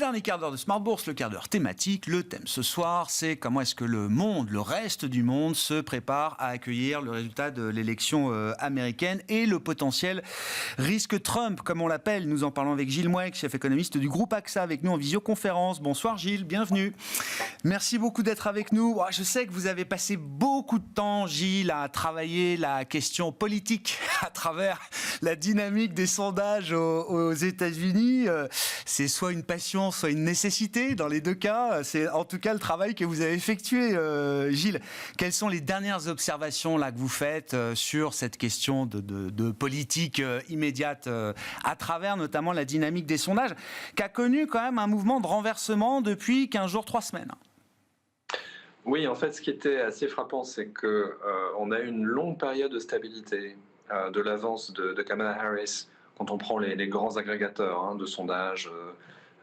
dernier quart d'heure de Smart Bourse, le quart d'heure thématique. Le thème ce soir, c'est comment est-ce que le monde, le reste du monde, se prépare à accueillir le résultat de l'élection américaine et le potentiel risque Trump, comme on l'appelle. Nous en parlons avec Gilles Mouek, chef économiste du groupe AXA, avec nous en visioconférence. Bonsoir Gilles, bienvenue. Merci beaucoup d'être avec nous. Je sais que vous avez passé beaucoup de temps, Gilles, à travailler la question politique à travers la dynamique des sondages aux États-Unis. C'est soit une passion, soit une nécessité. Dans les deux cas, c'est en tout cas le travail que vous avez effectué, Gilles. Quelles sont les dernières observations là que vous faites sur cette question de politique immédiate à travers notamment la dynamique des sondages, qui a connu quand même un mouvement de renversement depuis 15 jours, 3 semaines? Oui, en fait, ce qui était assez frappant, c'est que on a eu une longue période de stabilité de l'avance de Kamala Harris quand on prend les grands agrégateurs de sondages,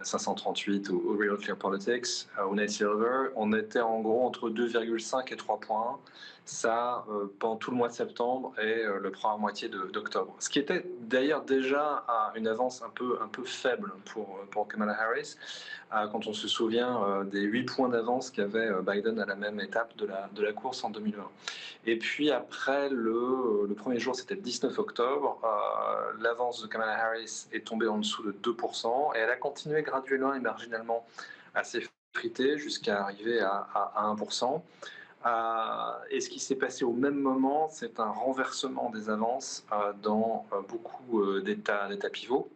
538 ou Real Clear Politics, ou Nate Silver. On était en gros entre 2,5 et 3 points. Ça, pendant tout le mois de septembre et le première moitié d'octobre. Ce qui était d'ailleurs déjà une avance un peu faible pour Kamala Harris, quand on se souvient des 8 points d'avance qu'avait Biden à la même étape de la course en 2020. Et puis après, le premier jour, c'était le 19 octobre, l'avance de Kamala Harris est tombée en dessous de 2%, et elle a continué graduellement et marginalement à s'effriter jusqu'à arriver à 1%. Et ce qui s'est passé au même moment, c'est un renversement des avances dans beaucoup d'États pivots.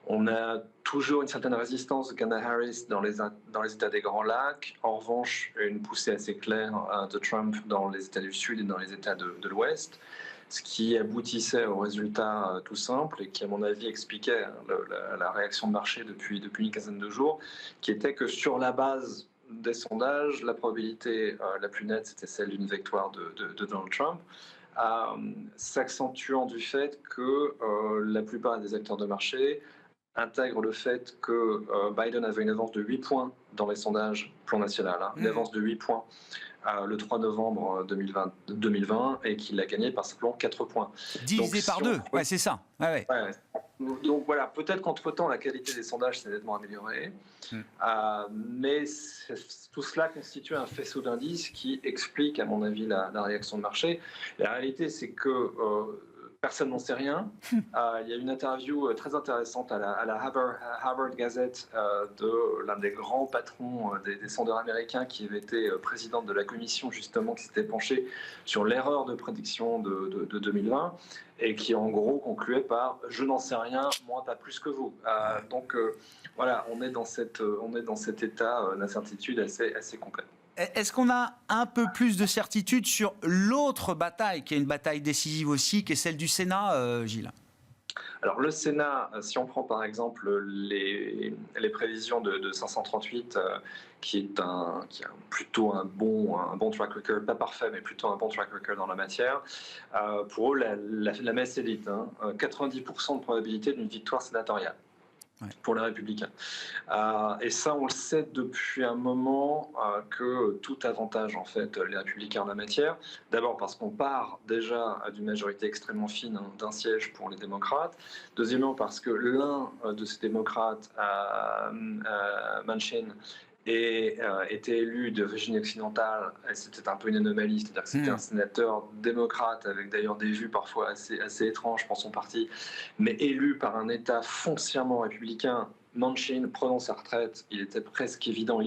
On a toujours une certaine résistance de Kamala Harris dans les États des Grands Lacs. En revanche, une poussée assez claire de Trump dans les États du Sud et dans les États de l'Ouest, ce qui aboutissait au résultat tout simple et qui, à mon avis, expliquait la réaction de marché depuis une quinzaine de jours, qui était que sur la base des sondages, la probabilité la plus nette, c'était celle d'une victoire de Donald Trump, s'accentuant du fait que la plupart des acteurs de marché intègrent le fait que Biden avait une avance de 8 points dans les sondages plan national, une avance de 8 points le 3 novembre 2020 et qu'il a gagné par simplement 4 points. Divisé par 2, ouais, c'est ça. Ouais. Donc voilà, peut-être qu'entre-temps, la qualité des sondages s'est nettement améliorée, mais tout cela constitue un faisceau d'indices qui explique, à mon avis, la réaction de marché. La réalité, c'est que personne n'en sait rien. Il y a une interview très intéressante à la Harvard Gazette de l'un des grands patrons des sondeurs américains qui avait été président de la commission justement qui s'était penchée sur l'erreur de prédiction de 2020 et qui en gros concluait par « je n'en sais rien, moi pas plus que vous ». Donc voilà, on est dans cet état d'incertitude assez complet. Est-ce qu'on a un peu plus de certitude sur l'autre bataille, qui est une bataille décisive aussi, qui est celle du Sénat, Gilles? Alors le Sénat, si on prend par exemple les prévisions de 538, qui a plutôt un bon track record, pas parfait, mais plutôt un bon track record dans la matière, pour eux la messe est dite, 90% de probabilité d'une victoire sénatoriale. Ouais. Pour les Républicains. Et ça, on le sait depuis un moment que tout avantage en fait les Républicains en la matière. D'abord parce qu'on part déjà d'une majorité extrêmement fine d'un siège pour les démocrates. Deuxièmement parce que l'un de ces démocrates, Manchin, était élu de Virginie occidentale, et c'était un peu une anomalie, c'est-à-dire que c'était un sénateur démocrate avec d'ailleurs des vues parfois assez étranges pour son parti, mais élu par un État foncièrement républicain. Manchin prenant sa retraite, il est presque évident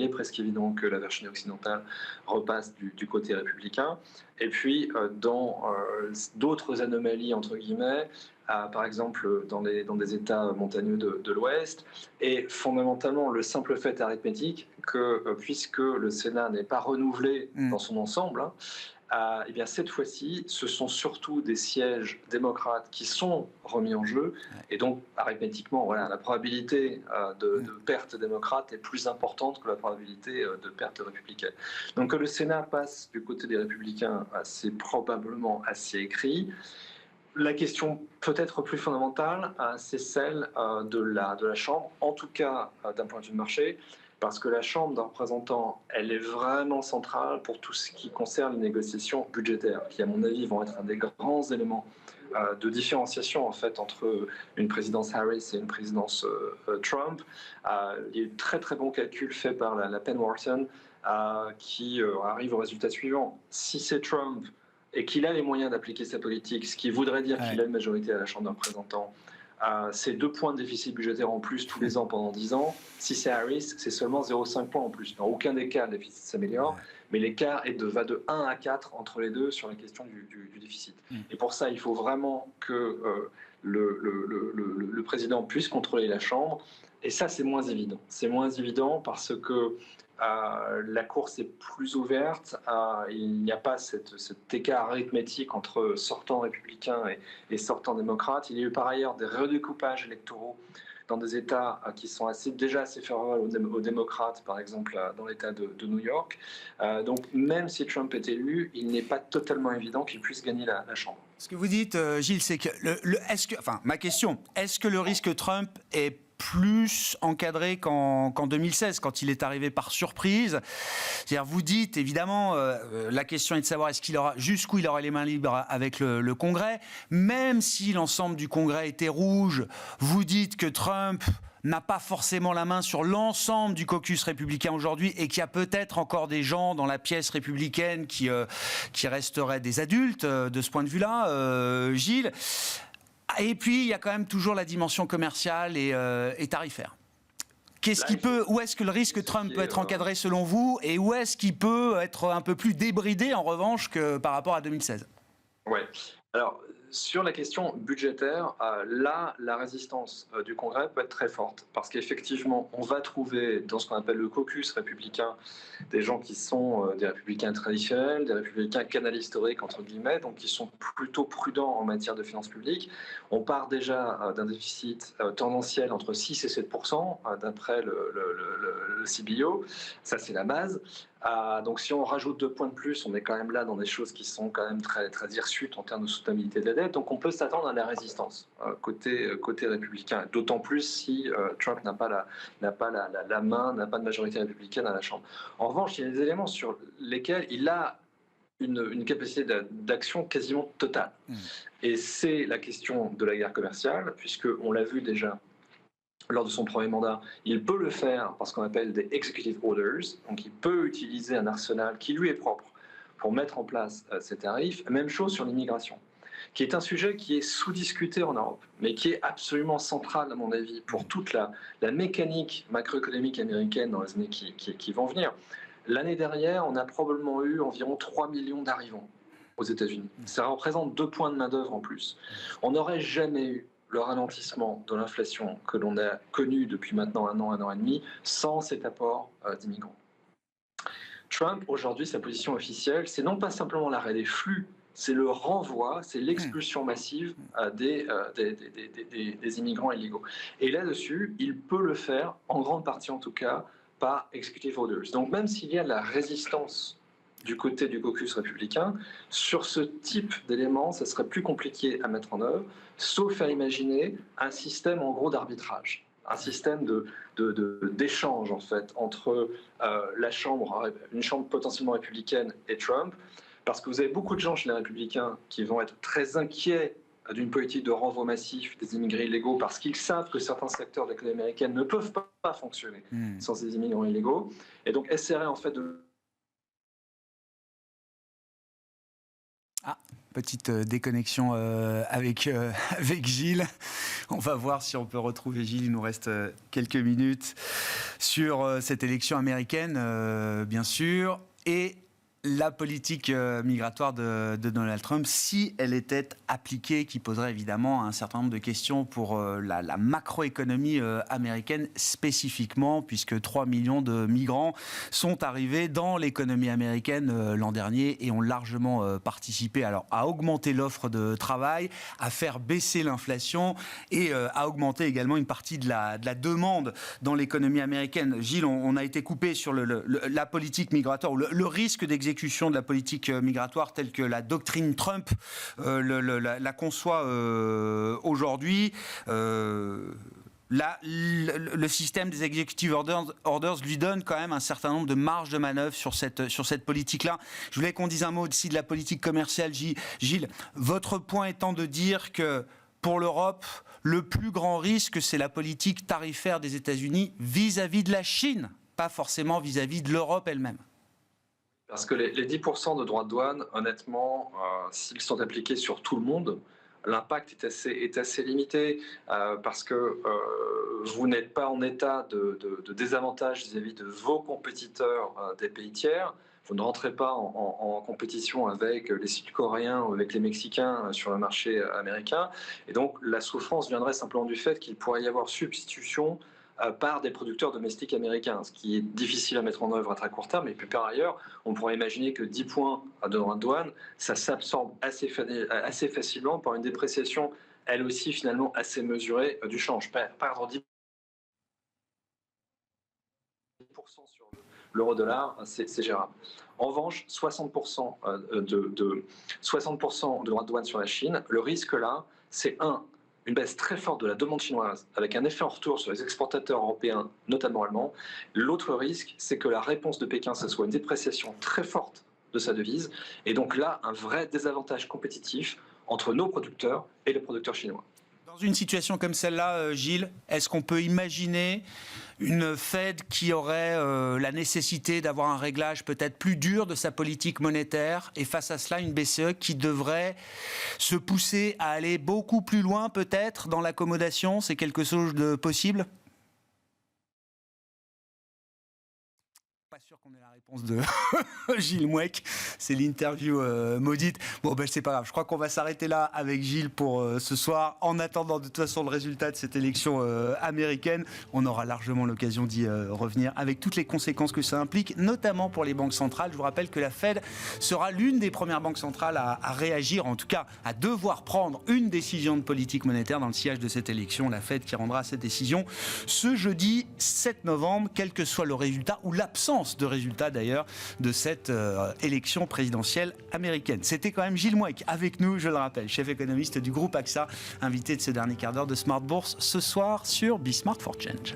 que la Virginie occidentale repasse du côté républicain. Et puis, dans d'autres anomalies, entre guillemets, par exemple dans des États montagneux de l'Ouest, et fondamentalement le simple fait arithmétique que, puisque le Sénat n'est pas renouvelé dans son ensemble, eh bien cette fois-ci, ce sont surtout des sièges démocrates qui sont remis en jeu, et donc arithmétiquement, voilà, la probabilité de perte démocrate est plus importante que la probabilité de perte républicaine. Donc que le Sénat passe du côté des républicains, c'est probablement assez écrit. La question peut-être plus fondamentale, c'est celle de la Chambre, en tout cas d'un point de vue de marché, parce que la Chambre des représentants, elle est vraiment centrale pour tout ce qui concerne les négociations budgétaires, qui à mon avis vont être un des grands éléments de différenciation en fait entre une présidence Harris et une présidence Trump. Il y a eu de très très bons calculs faits par la Penn Wharton qui arrive au résultat suivant. Si c'est Trump et qu'il a les moyens d'appliquer sa politique, ce qui voudrait dire qu'il a une majorité à la Chambre des représentants, c'est 2 points de déficit budgétaire en plus tous les ans pendant 10 ans. Si c'est Harris, c'est seulement 0,5 points en plus. Dans aucun des cas, le déficit s'améliore, mais l'écart va de 1 à 4 entre les deux sur la question du déficit. Et pour ça, il faut vraiment que le président puisse contrôler la Chambre. Et ça, c'est moins évident. C'est moins évident parce que la course est plus ouverte, il n'y a pas cet écart arithmétique entre sortants républicains et sortants démocrates. Il y a eu par ailleurs des redécoupages électoraux dans des États qui sont déjà assez favorables aux démocrates, par exemple dans l'État de New York. Donc même si Trump est élu, il n'est pas totalement évident qu'il puisse gagner la Chambre. Ce que vous dites, Gilles, c'est que ma question, est-ce que le risque Trump est plus encadré qu'en 2016, quand il est arrivé par surprise? C'est-à-dire, vous dites, évidemment, la question est de savoir jusqu'où il aura les mains libres avec le Congrès. Même si l'ensemble du Congrès était rouge, vous dites que Trump n'a pas forcément la main sur l'ensemble du caucus républicain aujourd'hui et qu'il y a peut-être encore des gens dans la pièce républicaine qui resteraient des adultes de ce point de vue-là, Gilles. Et puis, il y a quand même toujours la dimension commerciale et tarifaire. Où est-ce que le risque Trump peut être encadré selon vous, et où est-ce qu'il peut être un peu plus débridé en revanche que par rapport à 2016 ? Oui. Alors, sur la question budgétaire, là, la résistance du Congrès peut être très forte parce qu'effectivement, on va trouver dans ce qu'on appelle le caucus républicain des gens qui sont des républicains traditionnels, des républicains canal historique, entre guillemets, donc qui sont plutôt prudents en matière de finances publiques. On part déjà d'un déficit tendanciel entre 6 et 7% d'après le CBO. Ça, c'est la base. Donc si on rajoute 2 points de plus, on est quand même là dans des choses qui sont quand même très, très hirsutes en termes de soutenabilité de la dette. Donc on peut s'attendre à la résistance côté républicain, d'autant plus si Trump n'a pas la main, n'a pas de majorité républicaine à la Chambre. En revanche, il y a des éléments sur lesquels il a une capacité d'action quasiment totale. Et c'est la question de la guerre commerciale, puisqu'on l'a vu déjà lors de son premier mandat, il peut le faire par ce qu'on appelle des executive orders, donc il peut utiliser un arsenal qui lui est propre pour mettre en place ces tarifs. Même chose sur l'immigration, qui est un sujet qui est sous-discuté en Europe, mais qui est absolument central à mon avis pour toute la mécanique macroéconomique américaine dans les années qui vont venir. L'année dernière, on a probablement eu environ 3 millions d'arrivants aux États-Unis. Ça représente 2 points de main-d'œuvre en plus. On n'aurait jamais eu le ralentissement de l'inflation que l'on a connu depuis maintenant 1 an et demi, sans cet apport d'immigrants. Trump, aujourd'hui, sa position officielle, c'est non pas simplement l'arrêt des flux, c'est le renvoi, c'est l'expulsion massive des immigrants illégaux. Et là-dessus, il peut le faire, en grande partie en tout cas, par executive orders. Donc même s'il y a de la résistance du côté du caucus républicain, sur ce type d'éléments, ça serait plus compliqué à mettre en œuvre, sauf à imaginer un système en gros d'arbitrage, un système d'échange en fait entre une chambre potentiellement républicaine et Trump, parce que vous avez beaucoup de gens chez les républicains qui vont être très inquiets d'une politique de renvoi massif des immigrés illégaux parce qu'ils savent que certains secteurs de l'économie américaine ne peuvent pas fonctionner sans ces immigrants illégaux, et donc essaieraient en fait de... Petite déconnexion avec Gilles. On va voir si on peut retrouver Gilles. Il nous reste quelques minutes sur cette élection américaine, bien sûr, et la politique migratoire de Donald Trump, si elle était appliquée, qui poserait évidemment un certain nombre de questions pour la macroéconomie américaine spécifiquement, puisque 3 millions de migrants sont arrivés dans l'économie américaine l'an dernier et ont largement participé à augmenter l'offre de travail, à faire baisser l'inflation et à augmenter également une partie de la demande dans l'économie américaine. Gilles, on a été coupé sur la politique migratoire, le risque d'exécution de la politique migratoire telle que la doctrine Trump la conçoit aujourd'hui. Là, le système des executive orders lui donne quand même un certain nombre de marges de manœuvre sur cette politique-là. Je voulais qu'on dise un mot aussi de la politique commerciale. Gilles, votre point étant de dire que pour l'Europe, le plus grand risque, c'est la politique tarifaire des États-Unis vis-à-vis de la Chine, pas forcément vis-à-vis de l'Europe elle-même. Parce que les 10% de droits de douane, honnêtement, s'ils sont appliqués sur tout le monde, l'impact est assez limité parce que vous n'êtes pas en état de désavantage vis-à-vis de vos compétiteurs des pays tiers. Vous ne rentrez pas en compétition avec les Sud-Coréens ou avec les Mexicains sur le marché américain. Et donc, la souffrance viendrait simplement du fait qu'il pourrait y avoir substitution par des producteurs domestiques américains, ce qui est difficile à mettre en œuvre à très court terme. Et puis par ailleurs, on pourrait imaginer que 10 points de droits de douane, ça s'absorbe assez facilement par une dépréciation, elle aussi finalement assez mesurée du change. Perdre 10% sur l'euro-dollar, c'est gérable. En revanche, 60% de droits de douane sur la Chine, le risque là, c'est une baisse très forte de la demande chinoise, avec un effet en retour sur les exportateurs européens, notamment allemands. L'autre risque, c'est que la réponse de Pékin, ce soit une dépréciation très forte de sa devise, et donc là, un vrai désavantage compétitif entre nos producteurs et les producteurs chinois. Dans une situation comme celle-là, Gilles, est-ce qu'on peut imaginer une Fed qui aurait la nécessité d'avoir un réglage peut-être plus dur de sa politique monétaire et face à cela une BCE qui devrait se pousser à aller beaucoup plus loin peut-être dans l'accommodation? C'est quelque chose de possible? Pas sûr qu'on ait la réponse de Gilles Mouek, c'est l'interview maudite. Bon, ben c'est pas grave, je crois qu'on va s'arrêter là avec Gilles pour ce soir. En attendant de toute façon le résultat de cette élection américaine, on aura largement l'occasion d'y revenir avec toutes les conséquences que ça implique, notamment pour les banques centrales. Je vous rappelle que la Fed sera l'une des premières banques centrales à réagir, en tout cas à devoir prendre une décision de politique monétaire dans le sillage de cette élection. La Fed qui rendra cette décision ce jeudi 7 novembre, quel que soit le résultat ou l'absence de résultats d'ailleurs de cette élection présidentielle américaine. C'était quand même Gilles Mouek avec nous, je le rappelle, chef économiste du groupe AXA, invité de ce dernier quart d'heure de Smart Bourse ce soir sur Be Smart for Change.